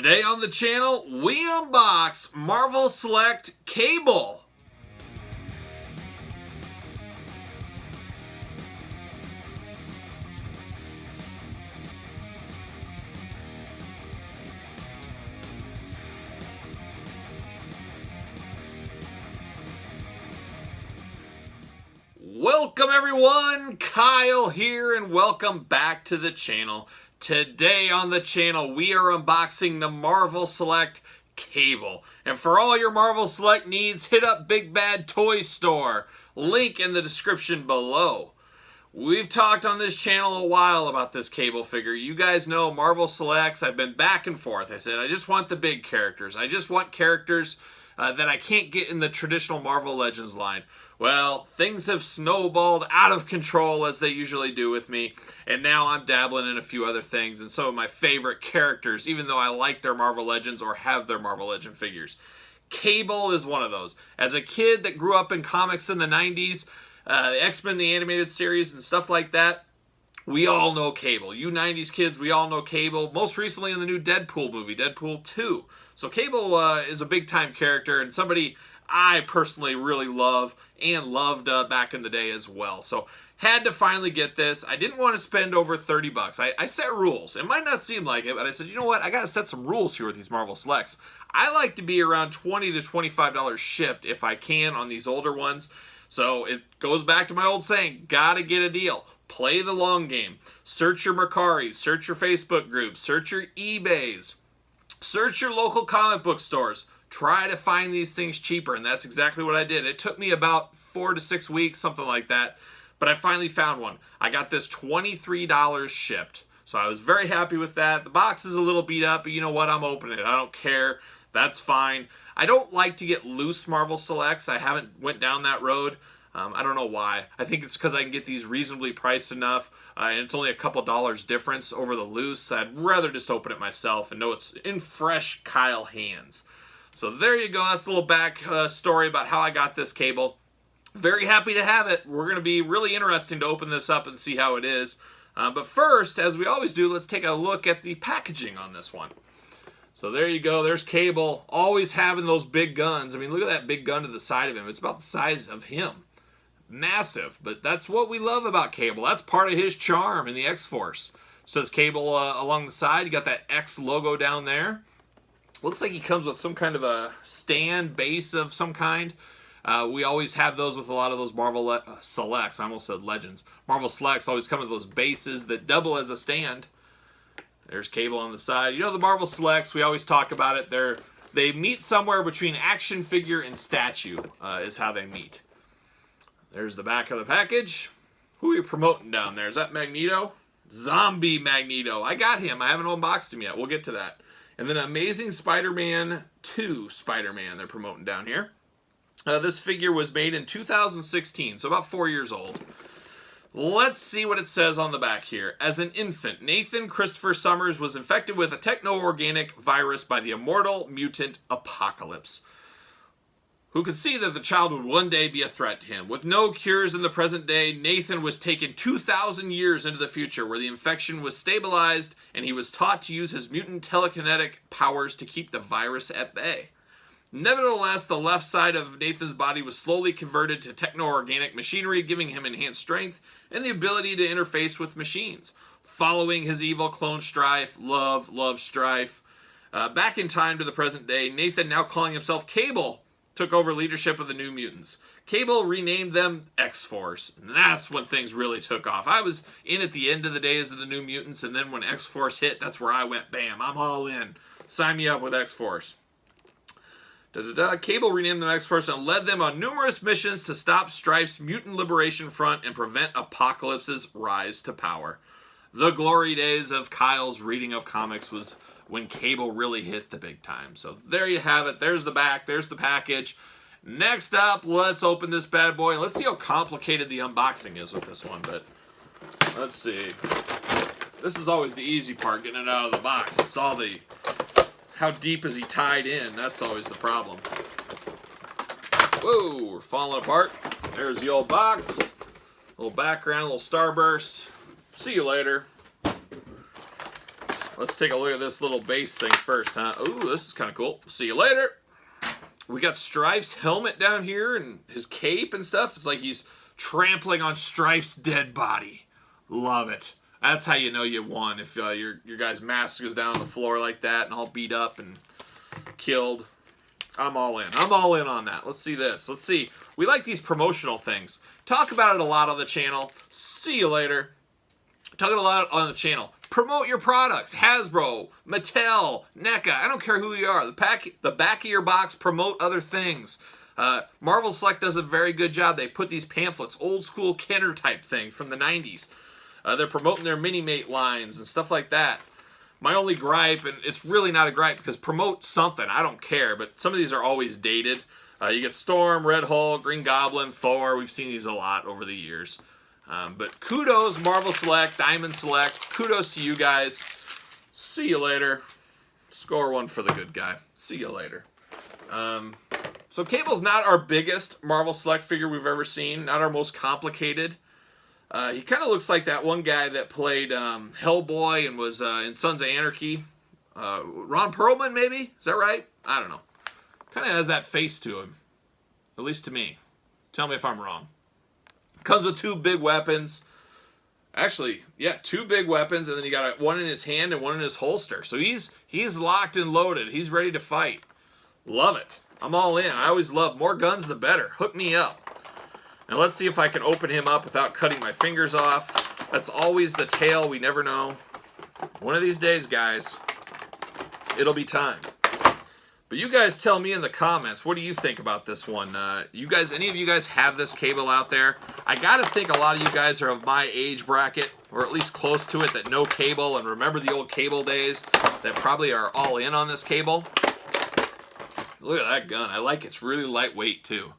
Today on the channel, we unbox Marvel Select Cable. Welcome everyone, Kyle here, and welcome back to the channel. Today on the channel, we are unboxing the Marvel Select Cable. And for all your Marvel Select needs, hit up Big Bad Toy Store. Link in the description below. We've talked on this channel a while about this cable figure. You guys know Marvel Selects. I've been back and forth. I said, I just want the big characters. I just want characters that I can't get in the traditional Marvel Legends line. Well, things have snowballed out of control as they usually do with me, and now I'm dabbling in a few other things and some of my favorite characters, even though I like their Marvel Legends or have their Marvel Legend figures. Cable is one of those. As a kid that grew up in comics in the 90s, X-Men the Animated Series and stuff like that, we all know Cable. You 90s kids, we all know Cable. Most recently in the new Deadpool movie, Deadpool 2. So Cable is a big-time character and somebody I personally really love and loved back in the day as well. So had to finally get this. I didn't want to spend over 30 bucks. I set rules. It might not seem like it, but I said, you know what? I got to set some rules here with these Marvel Selects. I like to be around $20 to $25 shipped if I can on these older ones. So it goes back to my old saying, gotta get a deal. Play the long game. Search your Mercaris, search your Facebook groups, search your eBays, search your local comic book stores. Try to find these things cheaper, and that's exactly what I did. It took me about 4 to 6 weeks, something like that, but I finally found one. I got this $23 shipped, so I was very happy with that. The box is a little beat up, but you know what? I'm opening it. I don't care. That's fine. I don't like to get loose Marvel Selects. I haven't went down that road. I don't know why. I think it's because I can get these reasonably priced enough, and it's only a couple dollars difference over the loose. I'd rather just open it myself and know it's in fresh Kyle hands. So there you go. That's a little back story about how I got this cable. Very happy to have it. We're going to be really interesting to open this up and see how it is. But first, as we always do, let's take a look at the packaging on this one. So there you go. There's Cable. Always having those big guns. I mean, look at that big gun to the side of him. It's about the size of him. Massive. But that's what we love about Cable. That's part of his charm in the X-Force. So it's Cable along the side. You got that X logo down there. Looks like he comes with some kind of a stand base of some kind. We always have those with a lot of those Marvel Selects. I almost said Legends. Marvel Selects always come with those bases that double as a stand. There's Cable on the side. You know the Marvel Selects, we always talk about it. They meet somewhere between action figure and statue is how they meet. There's the back of the package. Who are you promoting down there? Is that Magneto? Zombie Magneto. I got him. I haven't unboxed him yet. We'll get to that. And then Amazing Spider-Man 2 Spider-Man they're promoting down here. This figure was made in 2016, so about 4 years old. Let's see what it says on the back here. As an infant, Nathan Christopher Summers was infected with a techno-organic virus by the immortal mutant Apocalypse, who could see that the child would one day be a threat to him. With no cures in the present day, Nathan was taken 2,000 years into the future where the infection was stabilized and he was taught to use his mutant telekinetic powers to keep the virus at bay. Nevertheless, the left side of Nathan's body was slowly converted to techno-organic machinery, giving him enhanced strength and the ability to interface with machines. Following his evil clone Strife, love Strife, back in time to the present day, Nathan, now calling himself Cable, took over leadership of the New Mutants. Cable renamed them X-Force, and that's when things really took off. I was in at the end of the days of the New Mutants, and then when X-Force hit, that's where I went, bam, I'm all in. Sign me up with X-Force. Cable renamed them X-Force and led them on numerous missions to stop Strife's Mutant Liberation Front and prevent Apocalypse's rise to power. The glory days of Kyle's reading of comics was when Cable really hit the big time. So there you have it. There's the back. There's the package. Next up, let's open this bad boy. Let's see how complicated the unboxing is with this one. But let's see. This is always the easy part, getting it out of the box. It's all the how deep is he tied in. That's always the problem. Whoa, we're falling apart. There's the old box. Little background, little starburst. See you later. let's take a look at this little base thing first, huh? Ooh, this is kind of cool. See you later. We got Strife's helmet down here and his cape and stuff. It's like he's trampling on Strife's dead body. Love it. That's how you know you won, if your guy's mask is down on the floor like that and all beat up and killed. I'm all in. I'm all in on that. Let's see this. Let's see. We like these promotional things. Talk about it a lot on the channel. See you later. Talking a lot on the channel. Promote your products. Hasbro, Mattel, NECA. I don't care who you are. The back of your box, promote other things. Marvel Select does a very good job. They put these pamphlets, old school Kenner type thing from the 90s. They're promoting their Mini-Mate lines and stuff like that. My only gripe, and it's really not a gripe because promote something, I don't care, but some of these are always dated. You get Storm, Red Hulk, Green Goblin, Thor. We've seen these a lot over the years. But kudos, Marvel Select, Diamond Select. Kudos to you guys. See you later. Score one for the good guy. See you later. So Cable's not our biggest Marvel Select figure we've ever seen. Not our most complicated. He kind of looks like that one guy that played Hellboy and was in Sons of Anarchy. Ron Perlman, maybe? Is that right? I don't know. Kind of has that face to him. At least to me. Tell me if I'm wrong. Comes with 2 big weapons. Actually, yeah, 2 big weapons, and then you got one in his hand and one in his holster. So he's locked and loaded. He's ready to fight. Love it. I'm all in. I always love more guns the better. Hook me up. Now let's see if I can open him up without cutting my fingers off. That's always the tale. We never know. One of these days, guys, it'll be time. But you guys tell me in the comments, what do you think about this one? Any of you guys have this Cable out there? I gotta think a lot of you guys are of my age bracket, or at least close to it, that know Cable and remember the old Cable days, that probably are all in on this Cable. Look at that gun. I like it. It's really lightweight too.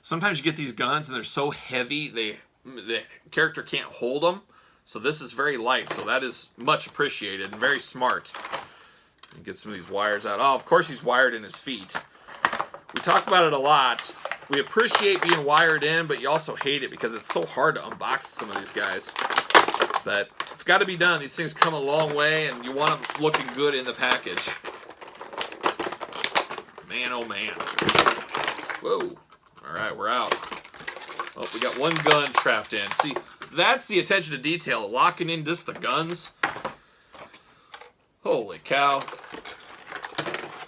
Sometimes you get these guns and they're so heavy the character can't hold them. So this is very light. So that is much appreciated and very smart. Get some of these wires out. Oh, of course he's wired in his feet. We talk about it a lot. We appreciate being wired in, but you also hate it because it's so hard to unbox some of these guys. But it's got to be done. These things come a long way, and you want them looking good in the package. Man, oh man. Whoa. All right, we're out. Oh, we got one gun trapped in. See, that's the attention to detail. Locking in just the guns. Holy cow.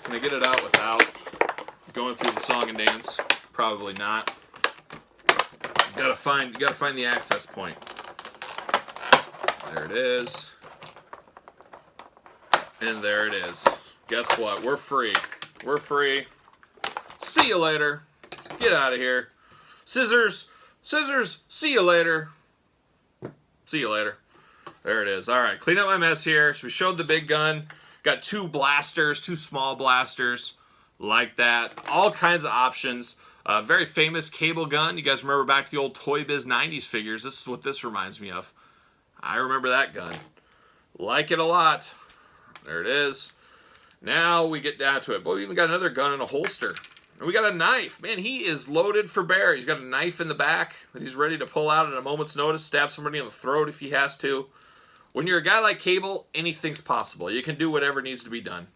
Can I get it out without going through the song and dance? Probably not. You gotta find the access point. There it is. And there it is. Guess what? We're free. We're free. See you later. Get out of here. Scissors. Scissors. See you later. See you later. There it is. All right, clean up my mess here. So we showed the big gun. Got 2 blasters, 2 small blasters, like that. All kinds of options. Very famous Cable gun. You guys remember back to the old Toy Biz 90s figures. This is what this reminds me of. I remember that gun. Like it a lot. There it is. Now we get down to it. Boy, we even got another gun in a holster. And we got a knife. Man, he is loaded for bear. He's got a knife in the back that he's ready to pull out at a moment's notice, stab somebody in the throat if he has to. When you're a guy like Cable, anything's possible. You can do whatever needs to be done.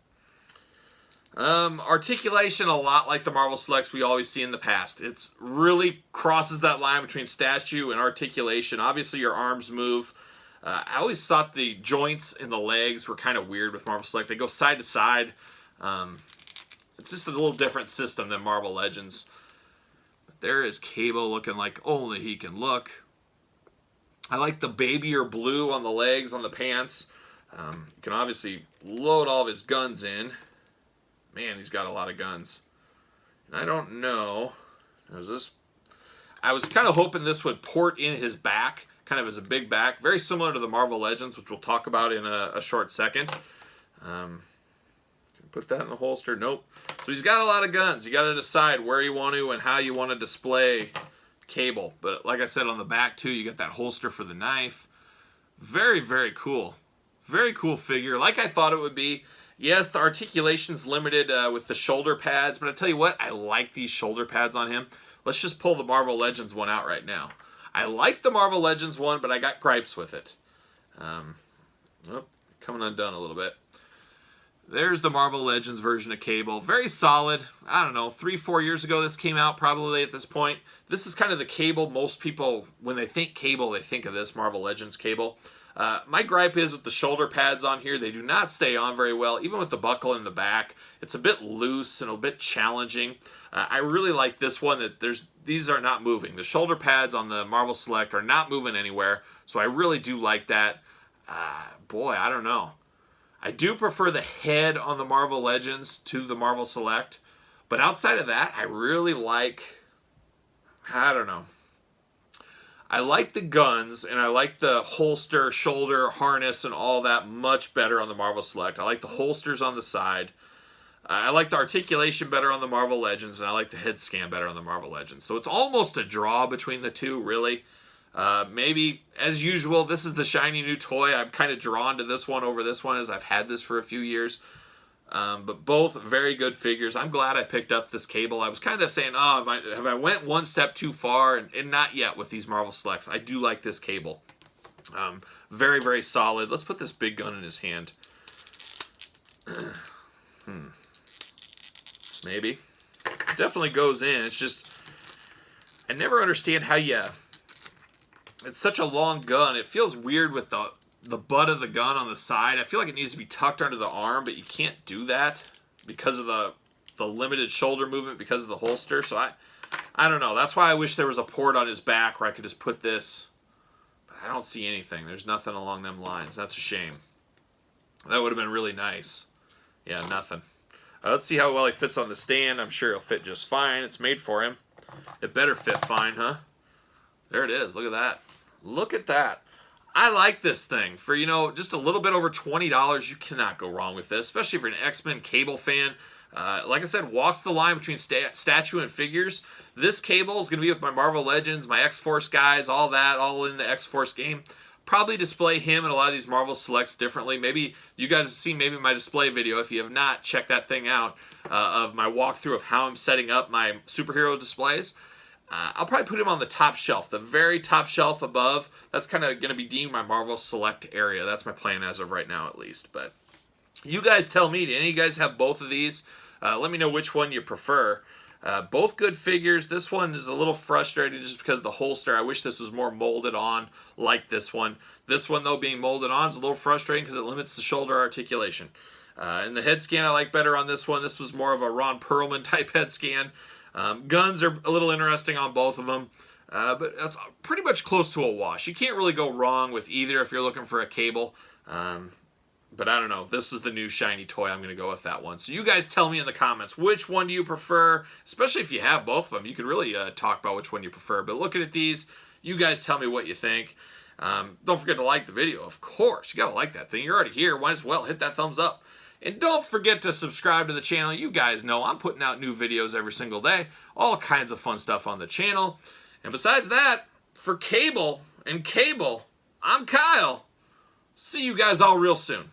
Articulation, a lot like the Marvel Selects we always see in the past. It's really crosses that line between statue and articulation. Obviously, your arms move. I always thought the joints in the legs were kind of weird with Marvel Select. They go side to side. It's just a little different system than Marvel Legends. But there is Cable looking like only he can look. I like the babier blue on the legs, on the pants. You can obviously load all of his guns in. Man, he's got a lot of guns. And I don't know. I was kind of hoping this would port in his back, kind of as a big back. Very similar to the Marvel Legends, which we'll talk about in a short second. Put that in the holster. Nope. So he's got a lot of guns. You got to decide where you want to and how you want to display Cable. But like I said, on the back too, you got that holster for the knife. Very, very cool. Very cool figure. Like I thought it would be. Yes, the articulation's limited with the shoulder pads, but I tell you what, I like these shoulder pads on him. Let's just pull the Marvel Legends one out right now. I like the Marvel Legends one, but I got gripes with it. coming undone a little bit. There's the Marvel Legends version of Cable. Very solid. I don't know, 3-4 years ago this came out probably at this point. This is kind of the Cable most people, when they think Cable, they think of this Marvel Legends Cable. My gripe is with the shoulder pads on here. They do not stay on very well, even with the buckle in the back. It's a bit loose and a bit challenging. I really like this one that these are not moving. The shoulder pads on the Marvel Select are not moving anywhere, so I really do like that. Boy, I don't know. I do prefer the head on the Marvel Legends to the Marvel Select. But outside of that, I really like, I don't know. I like the guns, and I like the holster, shoulder, harness, and all that much better on the Marvel Select. I like the holsters on the side. I like the articulation better on the Marvel Legends, and I like the head scan better on the Marvel Legends. So it's almost a draw between the two, really. Maybe, as usual, this is the shiny new toy. I'm kind of drawn to this one over this one as I've had this for a few years. But both very good figures. I'm glad I picked up this Cable. I was kind of saying, oh, have I went one step too far? And not yet with these Marvel Selects. I do like this Cable. Very, very solid. Let's put this big gun in his hand. Maybe. Definitely goes in. It's just, I never understand how you... It's such a long gun. It feels weird with the butt of the gun on the side. I feel like it needs to be tucked under the arm, but you can't do that because of the limited shoulder movement because of the holster. So I don't know. That's why I wish there was a port on his back where I could just put this. But I don't see anything. There's nothing along them lines. That's a shame. That would have been really nice. Yeah, nothing. Let's see how well he fits on the stand. I'm sure he'll fit just fine. It's made for him. It better fit fine, huh? There it is. Look at that. Look at that. I like this thing. For, just a little bit over $20, you cannot go wrong with this, especially if you're an X-Men Cable fan. Like I said, walks the line between statue and figures. This Cable is going to be with my Marvel Legends, my X-Force guys, all that, all in the X-Force game. Probably display him and a lot of these Marvel Selects differently. Maybe you guys have seen my display video. If you have not, check that thing out of my walkthrough of how I'm setting up my superhero displays. I'll probably put him on the top shelf, the very top shelf above. That's kind of going to be deemed my Marvel Select area. That's my plan as of right now, at least. But you guys tell me, do any of you guys have both of these? Let me know which one you prefer. Both good figures. This one is a little frustrating just because of the holster. I wish this was more molded on like this one. This one, though, being molded on is a little frustrating because it limits the shoulder articulation. And the head scan I like better on this one. This was more of a Ron Perlman type head scan. Guns are a little interesting on both of them, but it's pretty much close to a wash. You can't really go wrong with either if you're looking for a Cable, but I don't know. This is the new shiny toy. I'm going to go with that one. So you guys tell me in the comments, which one do you prefer? Especially if you have both of them. You can really talk about which one you prefer, but looking at these, you guys tell me what you think. Don't forget to like the video, of course. You got to like that thing. You're already here. Might as well hit that thumbs up. And don't forget to subscribe to the channel. You guys know I'm putting out new videos every single day. All kinds of fun stuff on the channel. And besides that, for Cable and Cable, I'm Kyle. See you guys all real soon.